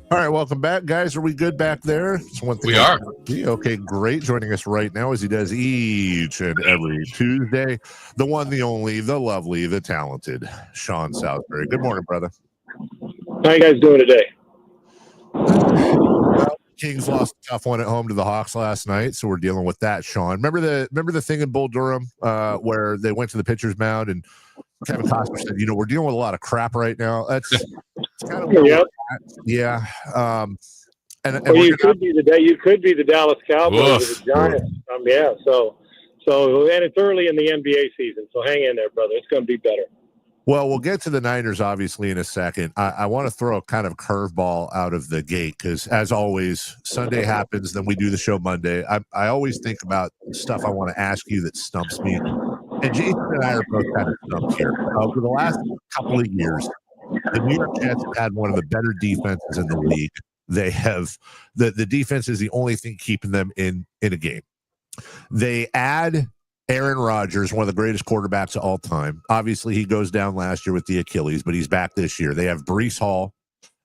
All right, welcome back, guys. Are we good back there? It's one thing we are. Okay, great. Joining us right now, as he does each and every Tuesday, the one, the only, the lovely, the talented Sean Salisbury. Good morning, brother. How you guys doing today? Well, Kings lost a tough one at home to the Hawks last night, so we're dealing with that, Sean. Remember the thing in Bull Durham where they went to the pitcher's mound and Kevin Costner said, we're dealing with a lot of crap right now. That's kind of where we're at. Yeah. You could be the Dallas Cowboys or the Giants. Yeah. So and it's early in the NBA season, so hang in there, brother. It's going to be better. Well, we'll get to the Niners, obviously, in a second. I want to throw a kind of curveball out of the gate because, as always, Sunday happens, then we do the show Monday. I always think about stuff I want to ask you that stumps me. And Jason and I are both kind of stumped here. For the last couple of years, the New York Jets have had one of the better defenses in the league. They have the defense is the only thing keeping them in a game. They add Aaron Rodgers, one of the greatest quarterbacks of all time. Obviously, he goes down last year with the Achilles, but he's back this year. They have Breece Hall.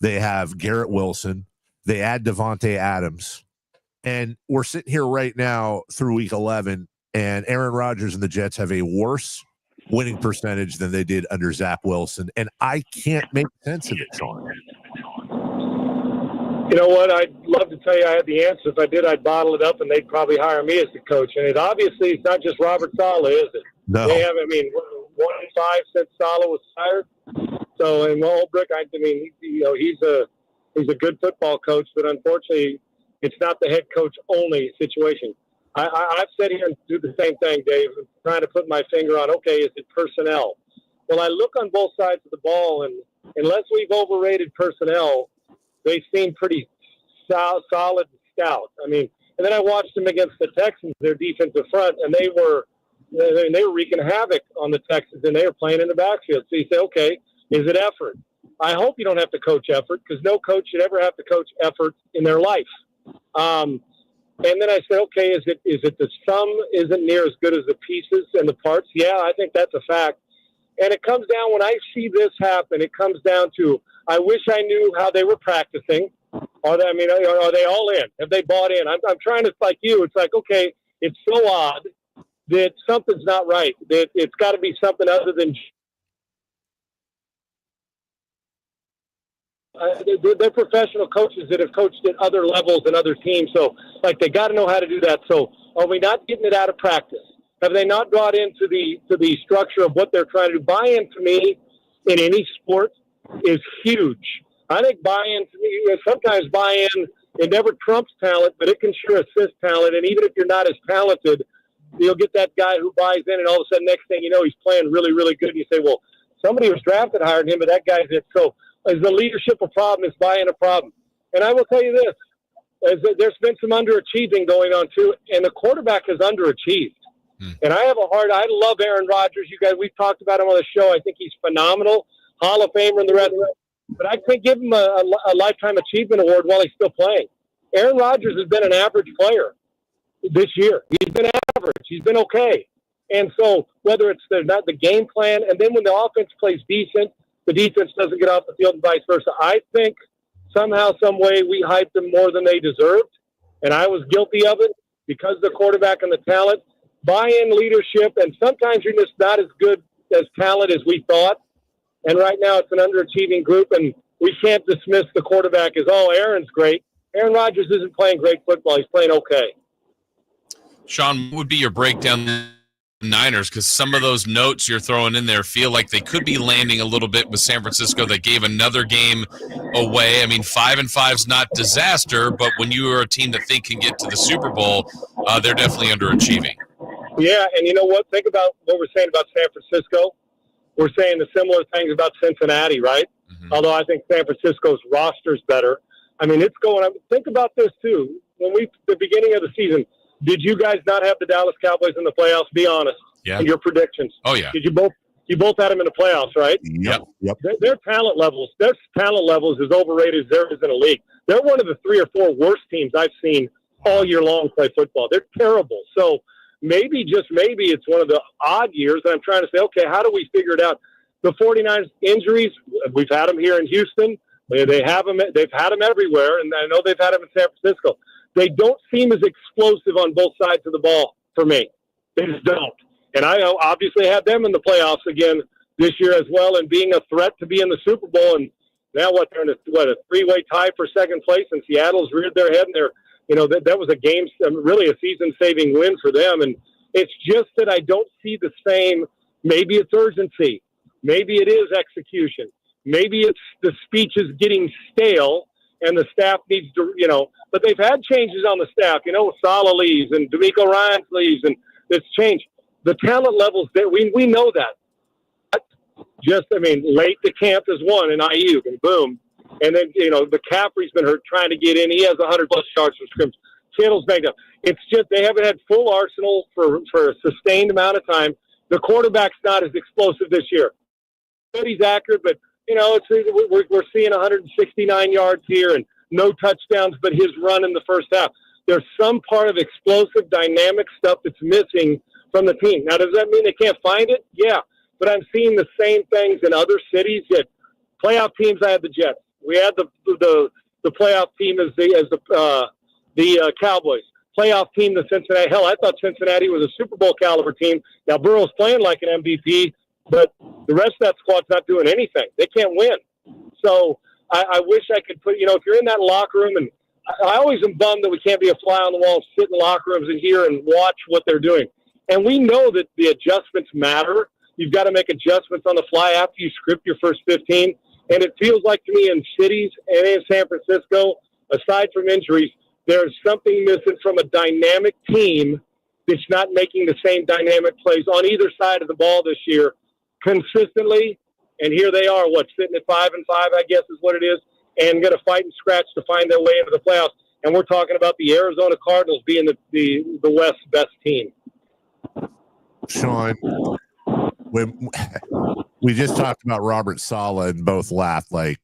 They have Garrett Wilson. They add Devontae Adams. And we're sitting here right now through week 11, and Aaron Rodgers and the Jets have a worse winning percentage than they did under Zach Wilson. And I can't make sense of it, Sean. You know what? I'd love to tell you I had the answer. If I did, I'd bottle it up, and they'd probably hire me as the coach. And it's not just Robert Saleh, is it? No. They have, 1-5 since Saleh was hired. So, and Holbrook, he's a good football coach, but unfortunately, it's not the head coach only situation. I've said here and do the same thing, Dave, trying to put my finger on, okay, is it personnel? Well, I look on both sides of the ball, and unless we've overrated personnel, they seem pretty solid and stout. And then I watched them against the Texans, their defensive front, and they were wreaking havoc on the Texans, and they were playing in the backfield. So you say, okay, is it effort? I hope you don't have to coach effort because no coach should ever have to coach effort in their life. And then I said, okay, is it the sum isn't near as good as the pieces and the parts? Yeah, I think that's a fact. And it comes down, when I see this happen, it comes down to, I wish I knew how they were practicing. Are they all in? Have they bought in? I'm trying to, like you, it's like, okay, it's so odd that something's not right. That it's got to be something other than they're professional coaches that have coached at other levels and other teams. So, they got to know how to do that. So, are we not getting it out of practice? Have they not brought into the structure of what they're trying to do? Buy-in to me in any sport is huge. I think buy-in to me, sometimes buy-in, it never trumps talent, but it can sure assist talent. And even if you're not as talented, you'll get that guy who buys in, and all of a sudden, next thing you know, he's playing really, really good. And you say, well, somebody was drafted hired him, but that guy's it. So is the leadership a problem? Is buy-in a problem? And I will tell you this, there's been some underachieving going on too, and the quarterback has underachieved. And I love Aaron Rodgers. You guys, we've talked about him on the show. I think he's phenomenal, Hall of Famer and the rest of it. But I can't give him a Lifetime Achievement Award while he's still playing. Aaron Rodgers has been an average player this year. He's been average. He's been okay. And so whether it's not the game plan, and then when the offense plays decent, the defense doesn't get off the field and vice versa. I think somehow, some way, we hyped them more than they deserved. And I was guilty of it because of the quarterback and the talent. Buy-in, leadership, and sometimes you're just not as good as talent as we thought. And right now it's an underachieving group, and we can't dismiss the quarterback as, Aaron's great. Aaron Rodgers isn't playing great football. He's playing okay. Sean, what would be your breakdown of the Niners? Because some of those notes you're throwing in there feel like they could be landing a little bit with San Francisco. They gave another game away. 5-5's not disaster, but when you are a team that can get to the Super Bowl, they're definitely underachieving. Yeah, and you know what? Think about what we're saying about San Francisco. We're saying the similar things about Cincinnati, right? Mm-hmm. Although I think San Francisco's roster's better. It's going on. Think about this, too. The beginning of the season, did you guys not have the Dallas Cowboys in the playoffs? Be honest. Yeah. In your predictions. Oh, yeah. Did you both had them in the playoffs, right? Yep. Their talent levels is overrated as there is in a league. They're one of the 3 or 4 worst teams I've seen all year long play football. They're terrible. So maybe, just maybe, it's one of the odd years, and I'm trying to say, okay, how do we figure it out? The 49ers injuries, we've had them here in Houston. They have them. They've had them everywhere, and I know they've had them in San Francisco. They don't seem as explosive on both sides of the ball for me. They just don't. And I obviously had them in the playoffs again this year as well, and being a threat to be in the Super Bowl. And now they're in a three-way tie for second place, and Seattle's reared their head, and that was a game, really a season-saving win for them. And it's just that I don't see the same. Maybe it's urgency. Maybe it is execution. Maybe it's the speech is getting stale and the staff needs to, but they've had changes on the staff. Sala leaves and D'Amico Ryans leaves, and it's changed. The talent levels there, we know that. Late to camp is one, and Ayuk, and boom. And then, McCaffrey's been hurt trying to get in. He has 100-plus yards from scrimmage. Kittle's backed up. It's just they haven't had full arsenal for a sustained amount of time. The quarterback's not as explosive this year. But he's accurate, but, we're seeing 169 yards here and no touchdowns, but his run in the first half. There's some part of explosive, dynamic stuff that's missing from the team. Now, does that mean they can't find it? Yeah. But I'm seeing the same things in other cities. That playoff teams, I had the Jets. We had the playoff team as the Cowboys. Playoff team, the Cincinnati. Hell, I thought Cincinnati was a Super Bowl caliber team. Now, Burrow's playing like an MVP, but the rest of that squad's not doing anything. They can't win. So I wish I could put, if you're in that locker room, and I always am bummed that we can't be a fly on the wall and sit in locker rooms and hear and watch what they're doing. And we know that the adjustments matter. You've got to make adjustments on the fly after you script your first 15. And it feels like to me in cities and in San Francisco, aside from injuries, there's something missing from a dynamic team that's not making the same dynamic plays on either side of the ball this year consistently. And here they are, sitting at 5-5, I guess is what it is, and going to fight and scratch to find their way into the playoffs. And we're talking about the Arizona Cardinals being the West's best team. Sean, when we just talked about Robert Saleh and both laughed like,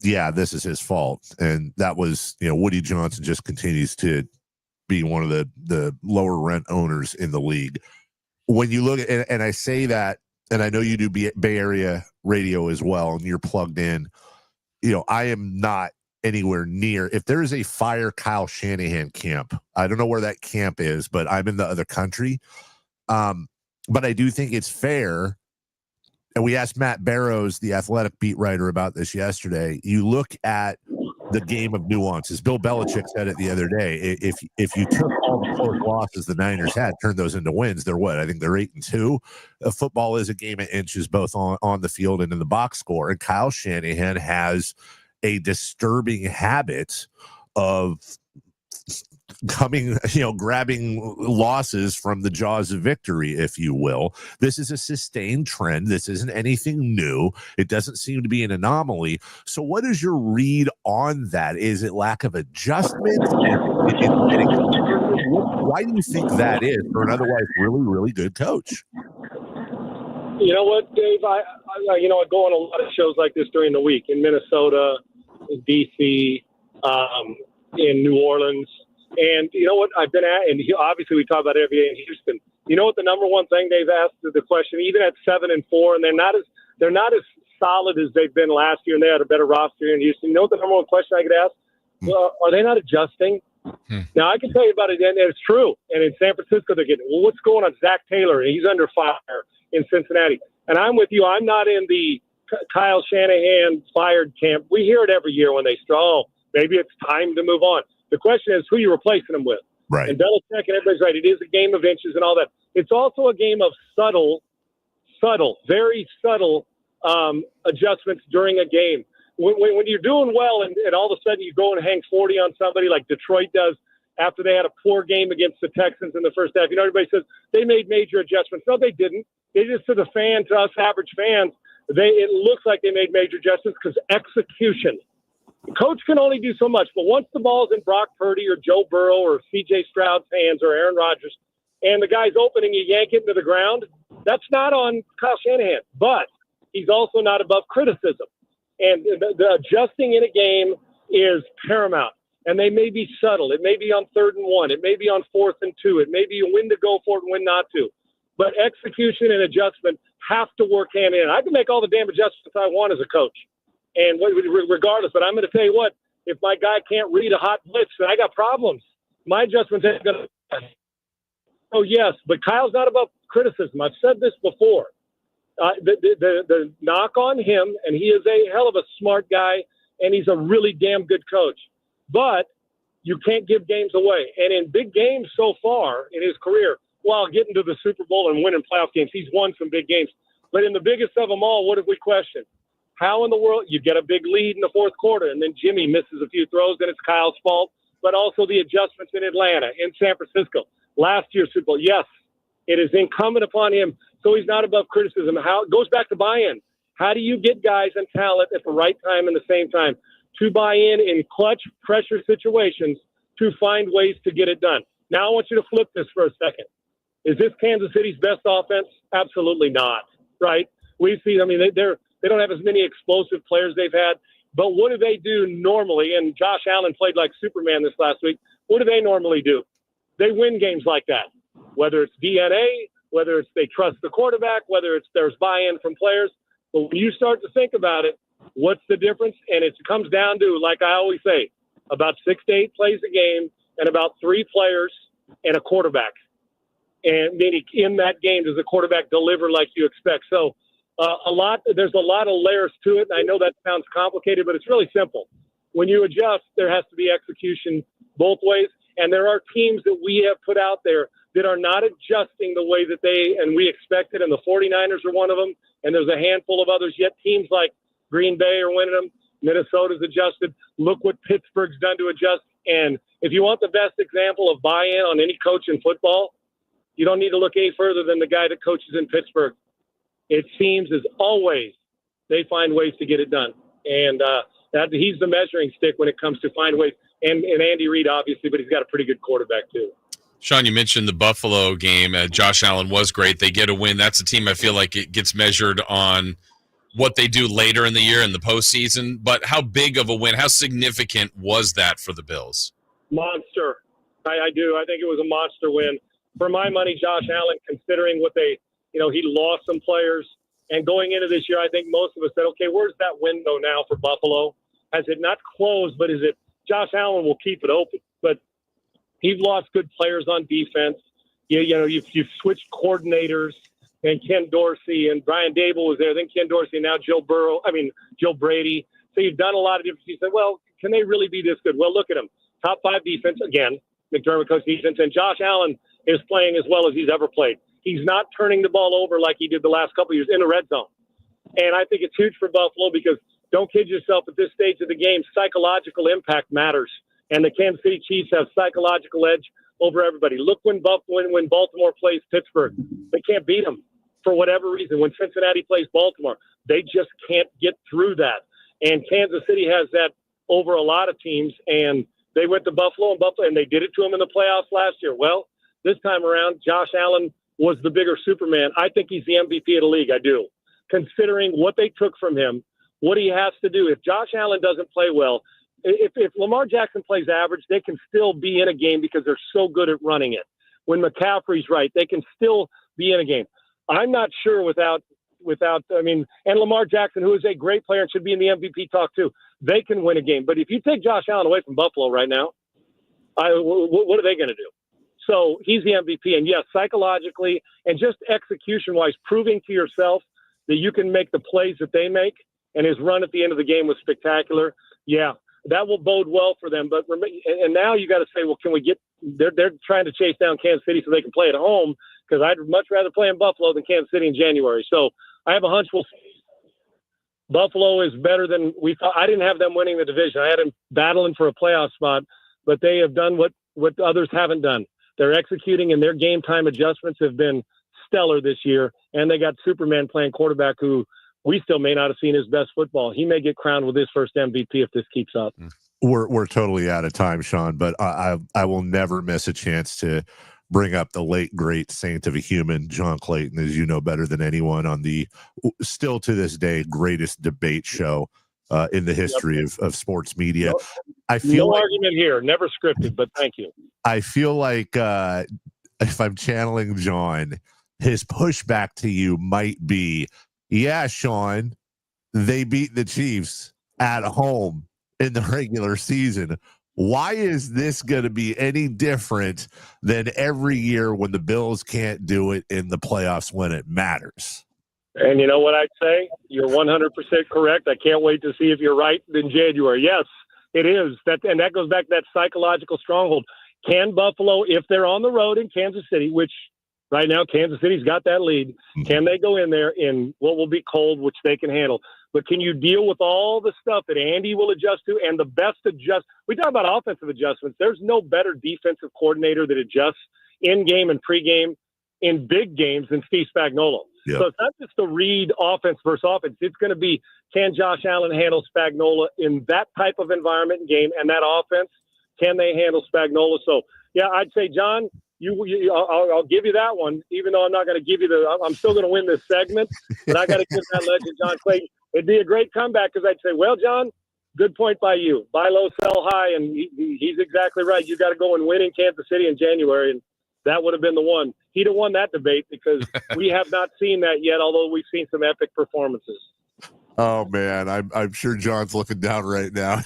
yeah, this is his fault. And that was, Woody Johnson just continues to be one of the lower rent owners in the league. When you look at, and I say that, and I know you do Bay Area radio as well, and you're plugged in, I am not anywhere near. If there is a fire Kyle Shanahan camp, I don't know where that camp is, but I'm in the other country. But I do think it's fair. And we asked Matt Barrows, the Athletic beat writer, about this yesterday. You look at the game of nuances. Bill Belichick said it the other day. If you took all the close losses the Niners had, turned those into wins, they're what? I think they're 8-2. Football is a game of inches, both on the field and in the box score. And Kyle Shanahan has a disturbing habit of grabbing losses from the jaws of victory, if you will. This is a sustained trend. This isn't anything new. It doesn't seem to be an anomaly. So what is your read on that? Is it lack of adjustment? Why do you think that is for an otherwise really, really good coach? You know what, Dave? I go on a lot of shows like this during the week in Minnesota, in D.C., in New Orleans. And you know what I've been at, and obviously we talk about it every day in Houston. You know what the number one thing they've asked the question, even at 7-4, and they're not as solid as they've been last year, and they had a better roster in Houston. You know what the number one question I could ask? Well, are they not adjusting? Now I can tell you about it, and it's true. And in San Francisco, they're getting, well, what's going on? Zach Taylor, and he's under fire in Cincinnati. And I'm with you. I'm not in the Kyle Shanahan fired camp. We hear it every year when they start. Maybe it's time to move on. The question is, who are you replacing them with? Right. And Belichick and everybody's right. It is a game of inches and all that. It's also a game of very subtle adjustments during a game. When you're doing well and all of a sudden you go and hang 40 on somebody like Detroit does after they had a poor game against the Texans in the first half, everybody says they made major adjustments. No, they didn't. They just, to us average fans, it looks like they made major adjustments because execution. The coach can only do so much, but once the ball's in Brock Purdy or Joe Burrow or C.J. Stroud's hands or Aaron Rodgers, and the guy's open and you yank it into the ground, that's not on Kyle Shanahan. But he's also not above criticism. And the adjusting in a game is paramount. And they may be subtle. It may be on 3rd and 1. It may be on 4th and 2. It may be when to go for it and when not to. But execution and adjustment have to work hand in hand. I can make all the damn adjustments I want as a coach. And regardless, but I'm going to tell you what, if my guy can't read a hot blitz, then I got problems. My adjustments ain't going to. Oh, yes, but Kyle's not above criticism. I've said this before. The knock on him, and he is a hell of a smart guy, and he's a really damn good coach. But you can't give games away. And in big games so far in his career, while getting to the Super Bowl and winning playoff games, he's won some big games. But in the biggest of them all, what have we questioned? How in the world you get a big lead in the fourth quarter, and then Jimmy misses a few throws, and it's Kyle's fault. But also the adjustments in Atlanta, in San Francisco, last year's Super Bowl. Yes, it is incumbent upon him. So he's not above criticism. How it goes back to buy-in. How do you get guys and talent at the right time and the same time to buy in clutch pressure situations to find ways to get it done? Now I want you to flip this for a second. Is this Kansas City's best offense? Absolutely not. Right? We see. I mean, they don't have as many explosive players they've had. But what do they do normally? And Josh Allen played like Superman this last week. What do they normally do? They win games like that. Whether it's DNA, whether it's they trust the quarterback, whether it's there's buy-in from players. But when you start to think about it, what's the difference? And it comes down to, like I always say, about 6 to 8 plays a game and about 3 players and a quarterback. And meaning in that game, does the quarterback deliver like you expect? So there's a lot of layers to it. And I know that sounds complicated, but it's really simple. When you adjust, there has to be execution both ways. And there are teams that we have put out there that are not adjusting the way that we expected. And the 49ers are one of them. And there's a handful of others. Yet teams like Green Bay are winning them. Minnesota's adjusted. Look what Pittsburgh's done to adjust. And if you want the best example of buy-in on any coach in football, you don't need to look any further than the guy that coaches in Pittsburgh. It seems as always they find ways to get it done. And he's the measuring stick when it comes to find ways. And Andy Reid, obviously, but he's got a pretty good quarterback, too. Sean, you mentioned the Buffalo game. Josh Allen was great. They get a win. That's a team I feel like it gets measured on what they do later in the year in the postseason. But how big of a win, how significant was that for the Bills? Monster. I do. I think it was a monster win. For my money, Josh Allen, considering what he lost some players. And going into this year, I think most of us said, okay, where's that window now for Buffalo? Has it not closed, but is it Josh Allen will keep it open? But he's lost good players on defense. You've switched coordinators, and Ken Dorsey and Brian Dable was there, then Ken Dorsey, and now Joe Brady. So you've done a lot of different. You said, well, can they really be this good? Well, look at them. Top 5 defense, again, McDermott coach defense, and Josh Allen is playing as well as he's ever played. He's not turning the ball over like he did the last couple of years in the red zone. And I think it's huge for Buffalo because don't kid yourself, at this stage of the game, psychological impact matters. And the Kansas City Chiefs have psychological edge over everybody. Look when Baltimore plays Pittsburgh. They can't beat them for whatever reason. When Cincinnati plays Baltimore, they just can't get through that. And Kansas City has that over a lot of teams. And they went to Buffalo, and they did it to them in the playoffs last year. Well, this time around, Josh Allen was the bigger Superman. I think he's the MVP of the league. I do. Considering what they took from him, what he has to do. If Josh Allen doesn't play well, if Lamar Jackson plays average, they can still be in a game because they're so good at running it. When McCaffrey's right, they can still be in a game. I'm not sure without and Lamar Jackson, who is a great player and should be in the MVP talk too, they can win a game. But if you take Josh Allen away from Buffalo right now, what are they going to do? So he's the MVP. And yes, psychologically and just execution-wise, proving to yourself that you can make the plays that they make, and his run at the end of the game was spectacular. Yeah, that will bode well for them. But and now you got to say, well, can we get? They're trying to chase down Kansas City so they can play at home, because I'd much rather play in Buffalo than Kansas City in January. So I have a hunch Buffalo is better than we thought. I didn't have them winning the division. I had them battling for a playoff spot, but they have done what others haven't done. They're executing, and their game time adjustments have been stellar this year. And they got Superman playing quarterback, who we still may not have seen his best football. He may get crowned with his first MVP if this keeps up. We're totally out of time, Sean, but I will never miss a chance to bring up the late, great saint of a human, John Clayton, as you know better than anyone, on the still to this day greatest debate show in the history of sports media. I feel no argument here, never scripted, but thank you. I feel like if I'm channeling John, his pushback to you might be, yeah, Sean, they beat the Chiefs, at home in the regular season. Why is this going to be any different than every year when the Bills can't do it in the playoffs when it matters? And you know what I'd say? You're 100% correct. I can't wait to see if you're right in January. Yes, it is. And that goes back to that psychological stronghold. Can Buffalo, if they're on the road in Kansas City, which right now Kansas City's got that lead, can they go in there in what will be cold, which they can handle? But can you deal with all the stuff that Andy will adjust to and the best adjust? We talk about offensive adjustments. There's no better defensive coordinator that adjusts in-game and pre-game in big games than Steve Spagnuolo. Yep. So it's not just the read offense versus offense. It's going to be, can Josh Allen handle Spagnuolo in that type of environment and game, and that offense, can they handle Spagnuolo? So, yeah, I'd say, John, I'll give you that one, even though I'm not going to give you I'm still going to win this segment, but I got to give that legend, John Clayton. It'd be a great comeback because I'd say, well, John, good point by you. Buy low, sell high, and he's exactly right. You got to go and win in Kansas City in January, and that would have been the one. He'd have won that debate because we have not seen that yet, although we've seen some epic performances. Oh, man, I'm sure John's looking down right now,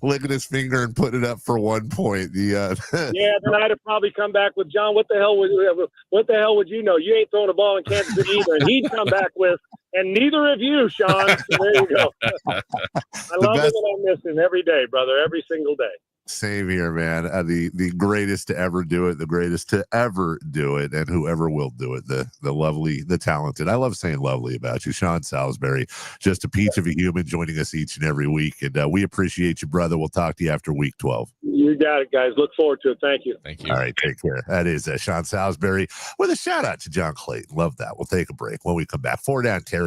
licking his finger and putting it up for 1 point. Yeah, then I'd have probably come back with, John, what the hell would you know? You ain't throwing a ball in Kansas City either. And he'd come back with, and neither of you, Sean. So there you go. I love it when I miss him every day, brother, every single day. Same here, man. The greatest to ever do it, the greatest to ever do it, and whoever will do it, the lovely, the talented. I love saying lovely about you, Sean Salisbury. Just a peach of a human joining us each and every week, and we appreciate you, brother. We'll talk to you after week 12. You got it, guys. Look forward to it. Thank you. Thank you. All right, take care. That is Sean Salisbury with a shout out to John Clayton. Love that. We'll take a break. When we come back, 4 Down Territory.